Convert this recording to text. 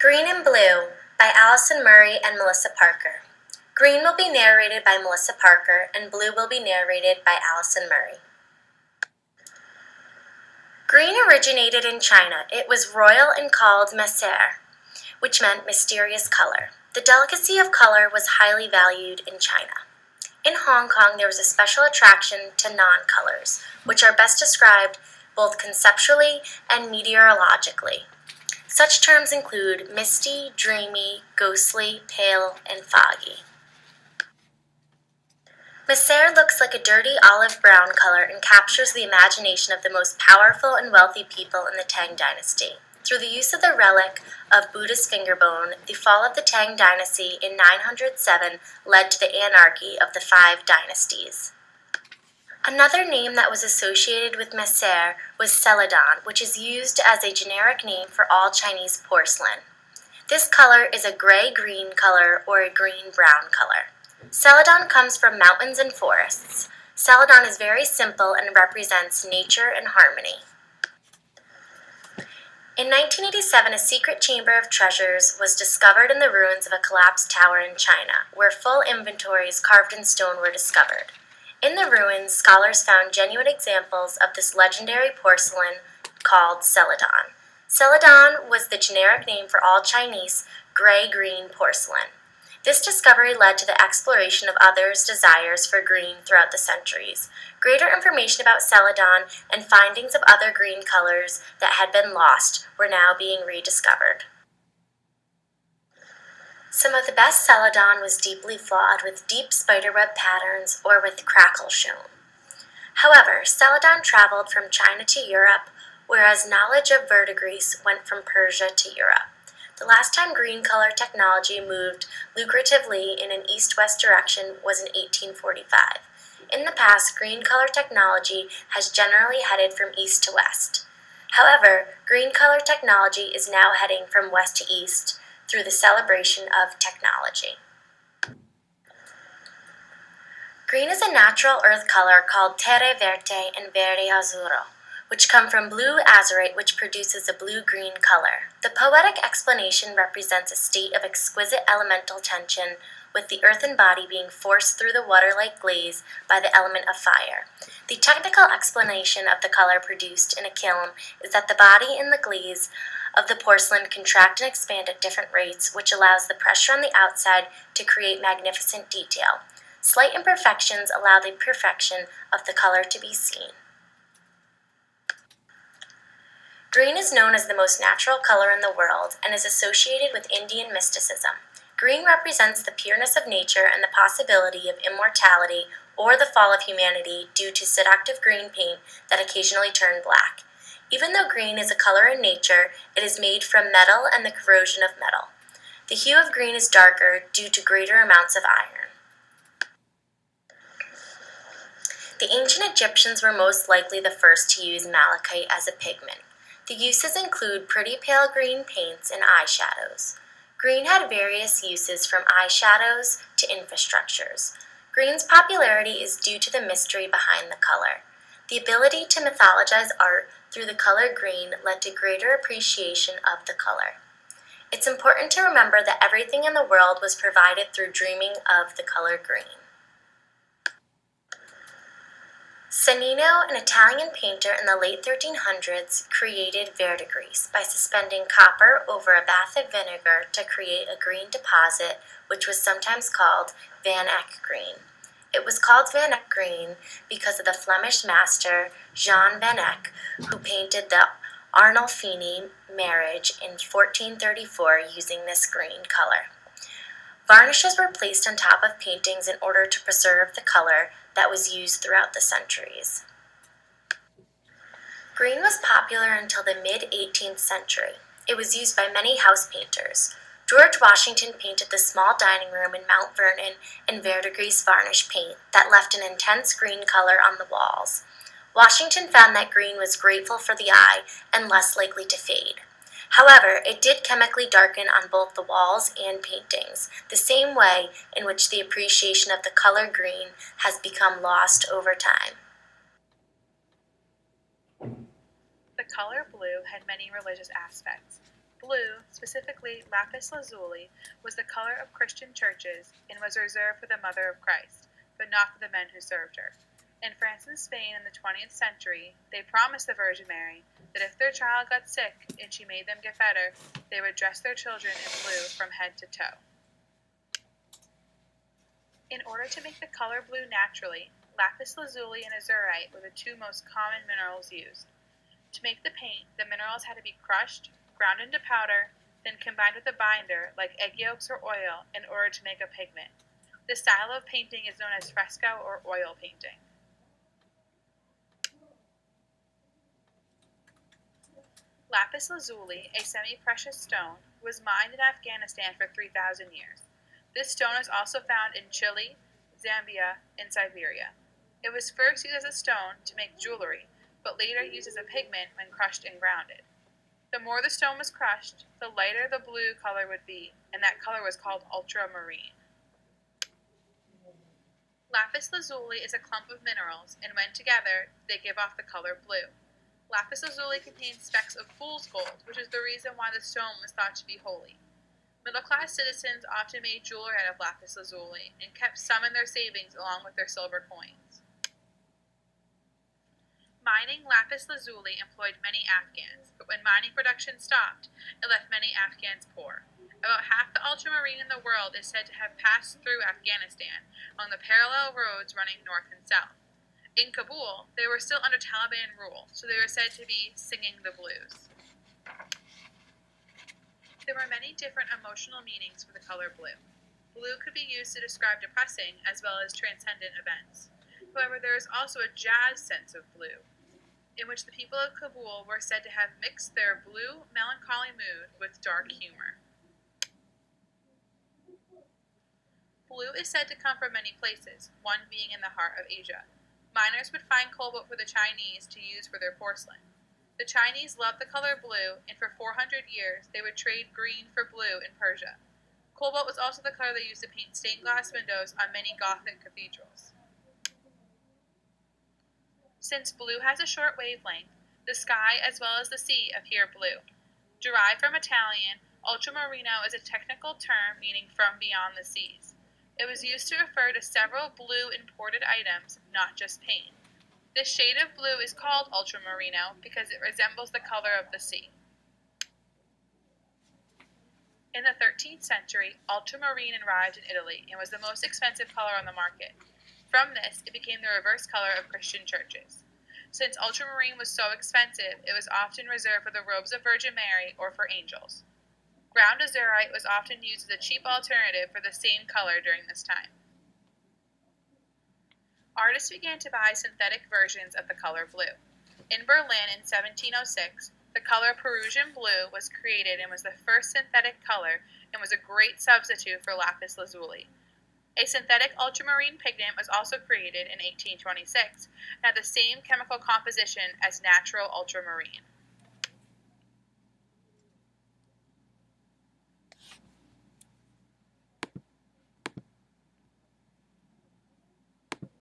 Green and Blue by Allison Murray and Melissa Parker. Green will be narrated by Melissa Parker and Blue will be narrated by Allison Murray. Green originated in China. It was royal and called Messer, which meant mysterious color. The delicacy of color was highly valued in China. In Hong Kong, there was a special attraction to non-colors, which are best described both conceptually and meteorologically. Such terms include misty, dreamy, ghostly, pale, and foggy. Messer looks like a dirty olive brown color and captures the imagination of the most powerful and wealthy people in the Tang Dynasty. Through the use of the relic of Buddha's finger bone, the fall of the Tang Dynasty in 907 led to the anarchy of the 5 dynasties. Another name that was associated with Messer was Celadon, which is used as a generic name for all Chinese porcelain. This color is a gray-green color or a green-brown color. Celadon comes from mountains and forests. Celadon is very simple and represents nature and harmony. In 1987, a secret chamber of treasures was discovered in the ruins of a collapsed tower in China, where full inventories carved in stone were discovered. In the ruins, scholars found genuine examples of this legendary porcelain called Celadon. Celadon was the generic name for all Chinese gray-green porcelain. This discovery led to the exploration of others' desires for green throughout the centuries. Greater information about Celadon and findings of other green colors that had been lost were now being rediscovered. Some of the best Celadon was deeply flawed with deep spiderweb patterns or with crackle shown. However, Celadon traveled from China to Europe, whereas knowledge of verdigris went from Persia to Europe. The last time green color technology moved lucratively in an east-west direction was in 1845. In the past, green color technology has generally headed from east to west. However, green color technology is now heading from west to east through the celebration of technology. Green is a natural earth color called terre verte and verde azzurro, which come from blue azurite, which produces a blue-green color. The poetic explanation represents a state of exquisite elemental tension, with the earthen body being forced through the water-like glaze by the element of fire. The technical explanation of the color produced in a kiln is that the body and the glaze of the porcelain contract and expand at different rates, which allows the pressure on the outside to create magnificent detail. Slight imperfections allow the perfection of the color to be seen. Green is known as the most natural color in the world and is associated with Indian mysticism. Green represents the pureness of nature and the possibility of immortality or the fall of humanity due to seductive green paint that occasionally turn black. Even though green is a color in nature, it is made from metal and the corrosion of metal. The hue of green is darker due to greater amounts of iron. The ancient Egyptians were most likely the first to use malachite as a pigment. The uses include pretty pale green paints and eyeshadows. Green had various uses from eyeshadows to infrastructures. Green's popularity is due to the mystery behind the color. The ability to mythologize art through the color green led to greater appreciation of the color. It's important to remember that everything in the world was provided through dreaming of the color green. Sannino, an Italian painter in the late 1300s, created verdigris by suspending copper over a bath of vinegar to create a green deposit, which was sometimes called Van Eyck green. It was called Van Eyck green because of the Flemish master Jean Van Eyck, who painted the Arnolfini marriage in 1434 using this green color. Varnishes were placed on top of paintings in order to preserve the color that was used throughout the centuries. Green was popular until the mid-18th century. It was used by many house painters. George Washington painted the small dining room in Mount Vernon in verdigris varnish paint that left an intense green color on the walls. Washington found that green was grateful for the eye and less likely to fade. However, it did chemically darken on both the walls and paintings, the same way in which the appreciation of the color green has become lost over time. The color blue had many religious aspects. Blue, specifically lapis lazuli, was the color of Christian churches and was reserved for the Mother of Christ, but not for the men who served her. In France and Spain in the 20th century, they promised the Virgin Mary that if their child got sick and she made them get better, they would dress their children in blue from head to toe. In order to make the color blue naturally, lapis lazuli and azurite were the two most common minerals used. To make the paint, the minerals had to be crushed, ground into powder, then combined with a binder, like egg yolks or oil, in order to make a pigment. This style of painting is known as fresco or oil painting. Lapis lazuli, a semi-precious stone, was mined in Afghanistan for 3,000 years. This stone is also found in Chile, Zambia, and Siberia. It was first used as a stone to make jewelry, but later used as a pigment when crushed and grounded. The more the stone was crushed, the lighter the blue color would be, and that color was called ultramarine. Lapis lazuli is a clump of minerals, and when together, they give off the color blue. Lapis lazuli contains specks of fool's gold, which is the reason why the stone was thought to be holy. Middle-class citizens often made jewelry out of lapis lazuli and kept some in their savings along with their silver coins. Mining lapis lazuli employed many Afghans, but when mining production stopped, it left many Afghans poor. About half the ultramarine in the world is said to have passed through Afghanistan on the parallel roads running north and south. In Kabul, they were still under Taliban rule, so they were said to be singing the blues. There were many different emotional meanings for the color blue. Blue could be used to describe depressing as well as transcendent events. However, there is also a jazz sense of blue, in which the people of Kabul were said to have mixed their blue, melancholy mood with dark humor. Blue is said to come from many places, one being in the heart of Asia. Miners would find cobalt for the Chinese to use for their porcelain. The Chinese loved the color blue, and for 400 years they would trade green for blue in Persia. Cobalt was also the color they used to paint stained glass windows on many Gothic cathedrals. Since blue has a short wavelength, the sky as well as the sea appear blue. Derived from Italian, ultramarino is a technical term meaning from beyond the seas. It was used to refer to several blue imported items, not just paint. This shade of blue is called ultramarino because it resembles the color of the sea. In the 13th century, ultramarine arrived in Italy and was the most expensive color on the market. From this, it became the reverse color of Christian churches. Since ultramarine was so expensive, it was often reserved for the robes of Virgin Mary or for angels. Ground azurite was often used as a cheap alternative for the same color during this time. Artists began to buy synthetic versions of the color blue. In Berlin in 1706, the color Perusian blue was created and was the first synthetic color and was a great substitute for lapis lazuli. A synthetic ultramarine pigment was also created in 1826 and had the same chemical composition as natural ultramarine.